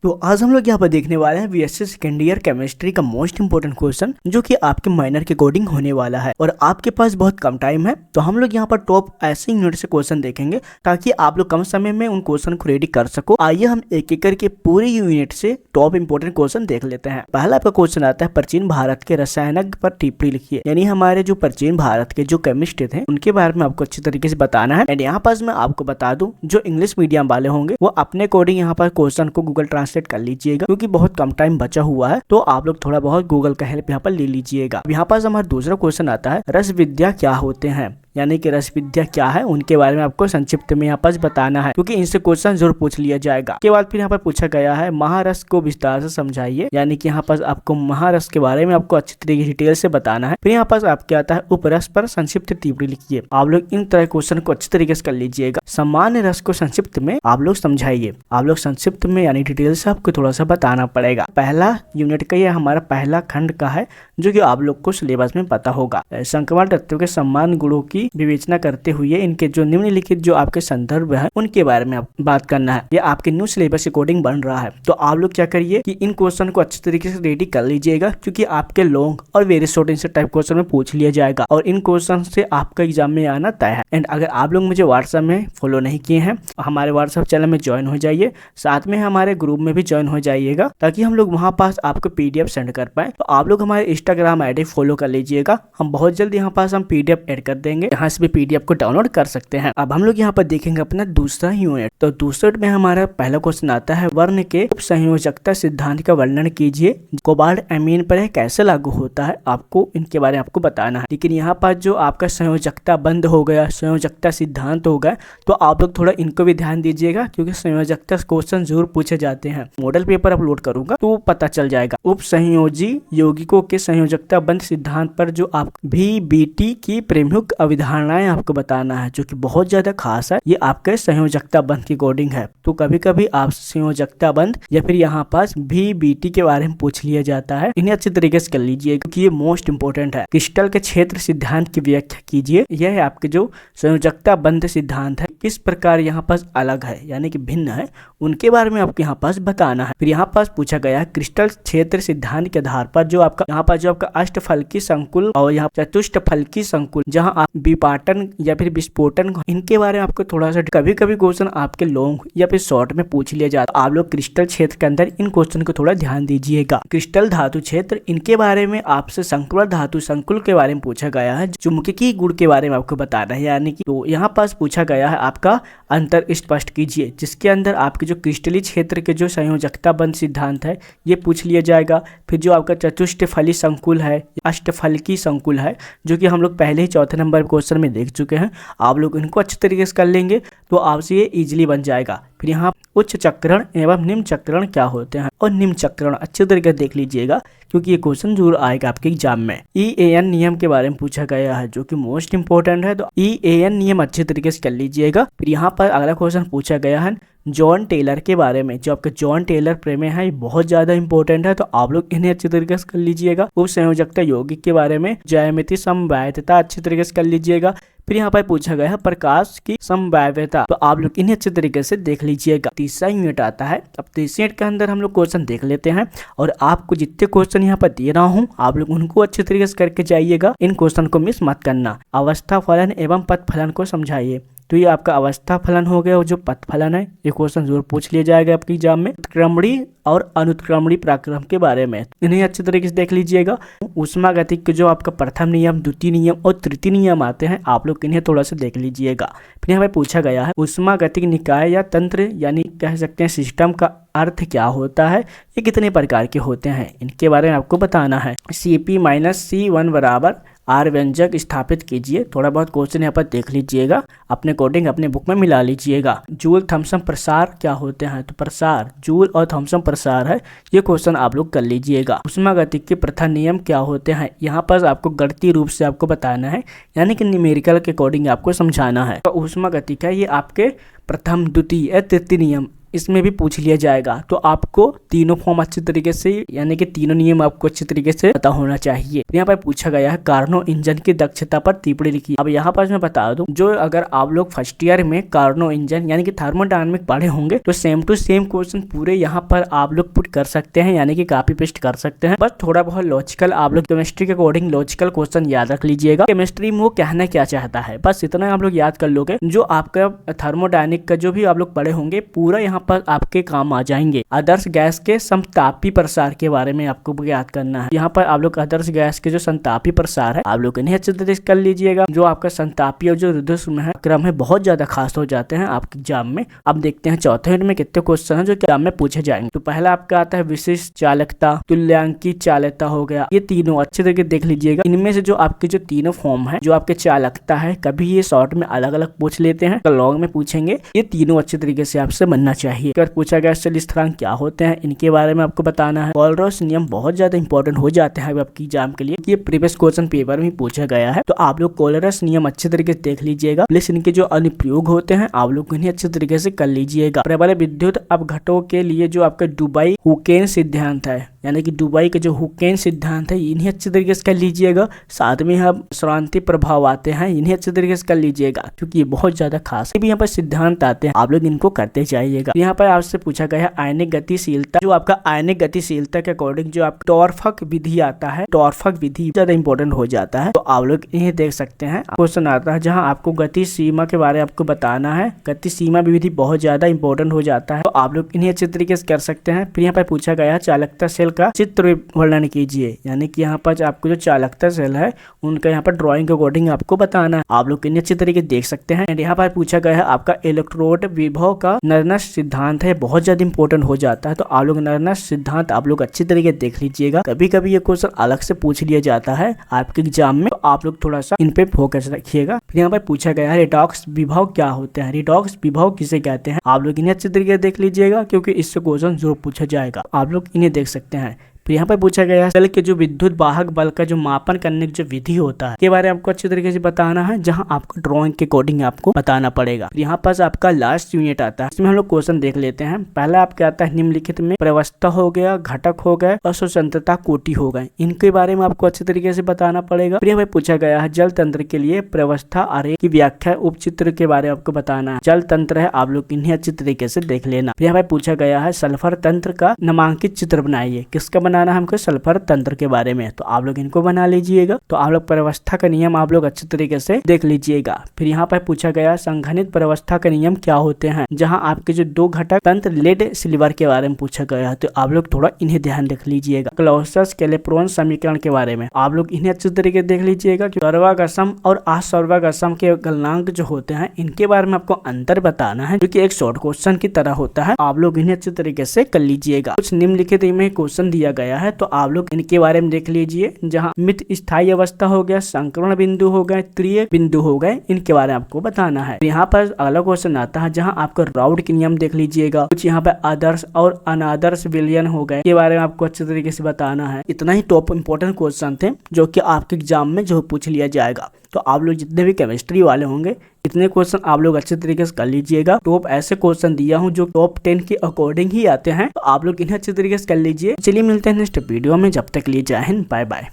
तो आज हम लोग यहाँ पर देखने वाले हैं बीएससी सेकेंड ईयर केमिस्ट्री का मोस्ट इंपोर्टेंट क्वेश्चन जो कि आपके माइनर के अकॉर्डिंग होने वाला है और आपके पास बहुत कम टाइम है। तो हम लोग यहाँ पर टॉप ऐसे यूनिट से क्वेश्चन देखेंगे ताकि आप लोग कम समय में उन क्वेश्चन को रेडी कर सको। आइए हम एक एक करके पूरी यूनिट से टॉप इंपोर्टेंट क्वेश्चन देख लेते हैं। पहला आपका क्वेश्चन आता है प्राचीन भारत के रसायनज्ञ पर टिप्पणी लिखिए। यानी हमारे जो प्राचीन भारत के जो केमिस्ट थे उनके बारे में आपको अच्छी तरीके से बताना है। एंड यहाँ पास मैं आपको बता दूं जो इंग्लिश मीडियम वाले होंगे वो अपने अकॉर्डिंग यहाँ पर क्वेश्चन को गूगल ट्रांसलेट कर लीजिएगा क्योंकि बहुत कम टाइम बचा हुआ है। तो आप लोग थोड़ा बहुत गूगल का हेल्प यहाँ पर ले लीजिएगा। यहाँ पास हमारा दूसरा क्वेश्चन आता है रस विद्या क्या होते हैं। यानी कि रस विद्या क्या है उनके बारे में आपको संक्षिप्त में यहाँ पर बताना है क्योंकि इनसे क्वेश्चन जरूर पूछ लिया जाएगा। के बाद फिर यहाँ पर पूछा गया है महारस को विस्तार से समझाइए। यानी कि यहाँ पर आपको महारस के बारे में आपको अच्छी तरीके से डिटेल से बताना है। फिर यहाँ पर आपके आता है उपरस पर संक्षिप्त टिप्पणी लिखिए। आप लोग इन तरह क्वेश्चन को अच्छी तरीके से कर लीजिएगा। सामान्य रस को संक्षिप्त में आप लोग समझाइए। आप लोग संक्षिप्त में यानी डिटेल से आपको थोड़ा सा बताना पड़ेगा। पहला यूनिट का यह हमारा पहला खंड का है जो कि आप लोग को सिलेबस में पता होगा। संक्रमण तत्वों के समान गुणों की विवेचना करते हुए इनके जो निम्नलिखित जो आपके संदर्भ है उनके बारे में आप बात करना है। ये आपके न्यू सिलेबस अकॉर्डिंग बन रहा है। तो आप लोग क्या करिए कि इन क्वेश्चन को अच्छी तरीके से रेडी कर लीजिएगा क्योंकि आपके लॉन्ग और वेरी शॉर्ट इनसे टाइप क्वेश्चन में पूछ लिया जाएगा और इन क्वेश्चन से आपका एग्जाम में आना तय है। एंड अगर आप लोग मुझे व्हाट्सएप में फॉलो नहीं किए हैं हमारे व्हाट्सएप चैनल में ज्वाइन हो जाइए, साथ में हमारे ग्रुप में भी ज्वाइन हो जाइएगा ताकि हम लोग वहाँ पास आपको पीडीएफ सेंड कर पाए। तो आप लोग हमारे इंस्टाग्राम आईडी फॉलो कर लीजिएगा। हम बहुत जल्द यहाँ पास हम पीडीएफ ऐड कर देंगे, यहाँ से भी पीडीएफ को डाउनलोड कर सकते हैं। अब हम लोग यहाँ पर देखेंगे अपना दूसरा यूनिट। तो दूसरे में हमारा पहला क्वेश्चन आता है वर्ण के उपसंयोजकता सिद्धांत का वर्णन कीजिए। कोबाल्ट एमीन पर यह कैसे लागू होता है आपको इनके बारे में आपको बताना है। लेकिन यहाँ पर जो आपका संयोजकता बंद हो गया, संयोजकता सिद्धांत हो गया, तो आप लोग थोड़ा इनको भी ध्यान दीजिएगा क्योंकि संयोजकता क्वेश्चन जरूर पूछे जाते हैं। मॉडल पेपर अपलोड करूंगा तो पता चल जाएगा। उप संयोजी यौगिकों के संयोजकता बंद सिद्धांत पर जो आप VBT की प्रमुख अवधारणाएं आपको बताना है जो कि बहुत ज्यादा खास है। ये आपके संयोजकता बंद के अकॉर्डिंग है। तो कभी कभी आप संयोजकता बंद या फिर यहाँ पास VBT के बारे में पूछ लिया जाता है। इन्हें अच्छी तरीके से कर लीजिए क्योंकि ये मोस्ट इंपोर्टेंट है। क्रिस्टल के क्षेत्र सिद्धांत की व्याख्या कीजिए। यह है आपके जो संयोजकता बंद सिद्धांत है किस प्रकार यहाँ पास अलग है यानी कि भिन्न है उनके बारे में आपको यहाँ पास बताना है। फिर यहाँ पास पूछा गया है क्रिस्टल क्षेत्र सिद्धांत के आधार पर जो आपका यहाँ पर जो आपका अष्टफलकी संकुल और यहाँ चतुष्टफलकी संकुल जहाँ आप विपाटन या फिर विस्फोटन इनके बारे में आपको थोड़ा सा कभी कभी क्वेश्चन आपके लॉन्ग या फिर शॉर्ट में पूछ लिया जाता है। आप लोग क्रिस्टल क्षेत्र के अंदर इन क्वेश्चन को थोड़ा ध्यान दीजिएगा। क्रिस्टल धातु क्षेत्र इनके बारे में आपसे संकुल धातु संकुल के बारे में पूछा गया है। चुंबकीय गुण के बारे में आपको बताना है यानी कि तो यहाँ पास पूछा गया है आपका अंतर स्पष्ट कीजिए जिसके अंदर आपके जो क्रिस्टलीय क्षेत्र के जो संयोजकता बंद सिद्धांत है ये पूछ लिया जाएगा। फिर जो आपका चतुष्टफली संकुल है, अष्टफलकी संकुल है जो कि हम लोग पहले ही चौथे नंबर क्वेश्चन में देख चुके हैं। आप लोग इनको अच्छे तरीके से कर लेंगे तो आपसे ये इजीली बन जाएगा। फिर यहाँ उच्च चक्रण एवं निम्न चक्रण क्या होते हैं और निम्न चक्रण अच्छे तरीके से देख लीजिएगा क्योंकि ये क्वेश्चन जरूर आएगा आपके एग्जाम में। EAN नियम के बारे में पूछा गया है जो कि मोस्ट इंपोर्टेंट है। तो EAN नियम अच्छे तरीके से कर लीजिएगा। फिर यहाँ पर अगला क्वेश्चन पूछा गया है जॉन टेलर के बारे में। जो आपका जॉन टेलर प्रमेय है बहुत ज्यादा इंपॉर्टेंट है तो आप लोग इन्हें अच्छी तरीके से कर लीजिएगा। उप संयोजकता यौगिक के बारे में ज्यामितीय समवायता अच्छी तरीके से कर लीजिएगा। फिर यहाँ पर पूछा गया है प्रकाश की संभाव्यता तो आप लोग इन्हें अच्छे तरीके से देख लीजिएगा। तीसरा यूनिट आता है। अब तीसरे यूनिट के अंदर हम लोग क्वेश्चन देख लेते हैं और आपको जितने क्वेश्चन यहाँ पर दे रहा हूँ आप लोग उनको अच्छे तरीके से करके जाइएगा। इन क्वेश्चन को मिस मत करना। अवस्था फलन एवं पथ फलन को समझाइए। तो ये आपका अवस्था फलन हो गया और जो पथ फलन है ये क्वेश्चन जरूर पूछ लिया जाएगा आपके एग्जाम में। उत्क्रमणी और अनुत्क्रमणी पराक्रम के बारे में इन्हें अच्छे तरीके से देख लीजिएगा। ऊष्मागतिक के जो आपका प्रथम नियम, द्वितीय नियम और तृतीय नियम आते हैं आप लोग इन्हें थोड़ा सा देख लीजिएगा। फिर हमें पूछा गया है ऊष्मागतिक निकाय या तंत्र यानी कह सकते हैं सिस्टम का अर्थ क्या होता है, ये कितने प्रकार के होते हैं इनके बारे में आपको बताना है। Cp-C1 बराबर R व्यंजक स्थापित कीजिए। थोड़ा बहुत क्वेश्चन यहाँ पर देख लीजिएगा, अपने अकॉर्डिंग अपने बुक में मिला लीजिएगा। जूल थॉम्सन प्रसार क्या होते हैं, तो प्रसार जूल और थॉम्सन प्रसार है, ये क्वेश्चन आप लोग कर लीजिएगा। ऊष्मागतिकी के प्रथम नियम क्या होते हैं, यहाँ पर आपको गणितीय रूप से आपको बताना है यानी कि न्यूमेरिकल के अकॉर्डिंग आपको समझाना है। तो ऊष्मागतिकी है ये आपके प्रथम, द्वितीय, तृतीय नियम इसमें भी पूछ लिया जाएगा। तो आपको तीनों फॉर्म अच्छी तरीके से यानी कि तीनों नियम आपको अच्छी तरीके से पता होना चाहिए। यहाँ पर पूछा गया है कार्नो इंजन की दक्षता पर टिप्पणी लिखिए। अब यहाँ पर मैं बता दूं, जो अगर आप लोग फर्स्ट ईयर में कार्नो इंजन यानी कि थर्मोडायनामिक पढ़े होंगे तो सेम टू सेम क्वेश्चन पूरे यहाँ पर आप लोग पुट कर सकते हैं, यानी कि कॉपी पेस्ट कर सकते हैं। बस थोड़ा बहुत लॉजिकल आप लोग केमिस्ट्री के अकॉर्डिंग लॉजिकल क्वेश्चन याद रख लीजिएगा। केमिस्ट्री में वो कहना क्या चाहता है, बस इतना आप लोग याद कर लोगे। जो आपका थर्मोडायनिक का जो भी आप लोग पढ़े होंगे पूरा यहाँ पर आपके काम आ जाएंगे। आदर्श गैस के समतापी प्रसार के बारे में आपको याद करना है। यहाँ पर आप लोग आदर्श गैस के जो संतापी प्रसार है आप लोग इन्हें अच्छे तरीके से कर लीजिएगा। जो आपका संतापी और जो रुद्रम है क्रम है बहुत ज्यादा खास हो जाते हैं आपके एग्जाम में। अब देखते हैं चौथे यूनिट में कितने क्वेश्चन हैं जो एग्जाम में पूछे जाएंगे। तो पहला आपका आता है विशिष्ट चालकता, तुल्यांकी चालकता हो गया। ये तीनों अच्छे तरीके देख लीजिएगा। इनमें से जो आपके जो तीनों फॉर्म है, जो आपके चालकता है, कभी ये शॉर्ट में अलग अलग पूछ लेते हैं, लॉन्ग में पूछेंगे। ये तीनों अच्छे तरीके से आपसे बनना चाहिए। अगर पूछा गया स्थलीय स्थिरांक क्या होते हैं, इनके बारे में आपको बताना है। कोलरॉस नियम बहुत ज्यादा इंपॉर्टेंट हो जाते हैं आपकी एग्जाम के लिए। ये प्रीवियस क्वेश्चन पेपर में पूछा गया है। तो आप लोग कोलरॉस नियम अच्छे तरीके से देख लीजिएगा। प्लस इनके जो अनुप्रयोग होते हैं आप लोग इन्हें अच्छे तरीके से कर लीजिएगा। प्रबल विद्युत अपघटों के लिए जो आपका दुबई हुकेन सिद्धांत है, यानी कि दुबई के जो हुकेन सिद्धांत है, इन्हें अच्छे तरीके से कर लीजिएगा। साथ में हम श्रांति प्रभाव आते हैं, इन्हें अच्छे तरीके से कर लीजिएगा क्योंकि ये बहुत ज्यादा खास है। भी यहाँ पर सिद्धांत आते हैं, आप लोग इनको करते जाइएगा। यहाँ पर आपसे पूछा गया है आयनिक गतिशीलता। जो आपका आयनिक गतिशीलता के अकॉर्डिंग जो आप टॉर्फक विधि आता है, टॉर्फक विधि ज्यादा इंपॉर्टेंट हो जाता है। तो आप लोग इन्हें देख सकते हैं। क्वेश्चन आता है जहाँ आपको गति सीमा के बारे में आपको बताना है। गति सीमा विधि बहुत ज्यादा इंपॉर्टेंट हो जाता है, तो आप लोग इन्हें अच्छे तरीके से कर सकते हैं। फिर यहाँ पर पूछा गया है चालकता सेल का चित्र वर्णन कीजिए, यानी कि यहाँ पर आपको जो चालकता सेल है उनका यहाँ पर ड्राइंग के अकॉर्डिंग आपको बताना है। आप लोग इन्हें अच्छे तरीके देख सकते हैं। एंड यहाँ पर पूछा गया है आपका इलेक्ट्रोड विभव का नरनस सिद्धांत है, बहुत ज्यादा इंपॉर्टेंट हो जाता है। तो आप लोग नरनस सिद्धांत आप लोग अच्छी तरीके देख लीजिएगा। कभी कभी ये क्वेश्चन अलग से पूछ लिया जाता है आपके एग्जाम में, तो आप लोग थोड़ा सा इन पे फोकस रखिएगा। फिर यहाँ पर पूछा गया है रिडॉक्स विभव क्या होते हैं, रिडॉक्स विभव किसे कहते हैं। आप लोग इन्हें अच्छे तरीके देख लीजिएगा क्योंकि इससे क्वेश्चन जरूर पूछा जाएगा। आप लोग इन्हें देख सकते हैं। फिर यहाँ पर पूछा गया है सेल के जो विद्युत वाहक बल का जो मापन करने की जो विधि होता है के बारे में आपको अच्छे तरीके से बताना है, जहां आपको ड्राइंग के अकॉर्डिंग आपको बताना पड़ेगा। यहाँ पास आपका लास्ट यूनिट आता है, इसमें हम लोग क्वेश्चन देख लेते हैं। पहला आपका आता है निम्नलिखित में प्रवस्था हो गया, घटक हो गए और स्वतंत्रता कोटि हो गए, इनके बारे में आपको अच्छे तरीके से बताना पड़ेगा। फिर यहाँ पर पूछा गया है जल तंत्र के लिए प्रवस्था आरेख की व्याख्या उपचित्र के बारे में आपको बताना है। जल तंत्र है, आप लोग इन्हें अच्छे तरीके से देख लेना। फिर यहाँ पर पूछा गया है सल्फर तंत्र का नामांकित चित्र बनाइए, किसका बनाना है हमको, सल्फर तंत्र के बारे में। तो आप लोग इनको बना लीजिएगा। तो आप लोग प्रवस्था का नियम आप लोग अच्छे तरीके से देख लीजिएगा। फिर यहाँ पर पूछा गया संघनित प्रवस्था का नियम क्या होते हैं, जहां आपके जो दो घटक तंत्र लेड सिल्वर के बारे में पूछा गया है। तो आप लोग थोड़ा इन्हें ध्यान रख लीजिएगा। क्लॉसियस कैलेप्रोन समीकरण के बारे में आप लोग इन्हें अच्छे तरीके से देख लीजिएगा। सर्वागसम और असर्वागसम के गलनांक जो होते हैं इनके बारे में आपको अंतर बताना है, जो कि एक शॉर्ट क्वेश्चन की तरह होता है। आप लोग इन्हें अच्छे तरीके से कर लीजिएगा। कुछ निम्नलिखित में क्वेश्चन दिया गया है, तो आप लोग इनके बारे में देख लीजिए। जहां मित स्थायी अवस्था हो गया, संक्रमण बिंदु हो गए, त्रिय बिंदु हो गए, इनके बारे में आपको बताना है। यहाँ पर अगला क्वेश्चन आता है जहां आपको राउड के नियम देख लीजिएगा। कुछ यहाँ पे आदर्श और अनादर्श विलयन हो गए के बारे में आपको अच्छे तरीके से बताना है। इतना ही टॉप इंपोर्टेंट क्वेश्चन थे जो कि आपके एग्जाम में जो पूछ लिया जाएगा। तो आप लोग जितने भी केमिस्ट्री वाले होंगे इतने क्वेश्चन आप लोग अच्छे तरीके से कर लीजिएगा। टॉप ऐसे क्वेश्चन दिया हूँ जो टॉप 10 के अकॉर्डिंग ही आते हैं, तो आप लोग इन्हें अच्छे तरीके से कर लीजिए। चलिए मिलते हैं नेक्स्ट वीडियो में, जब तक लिए जय हिंद, बाय बाय।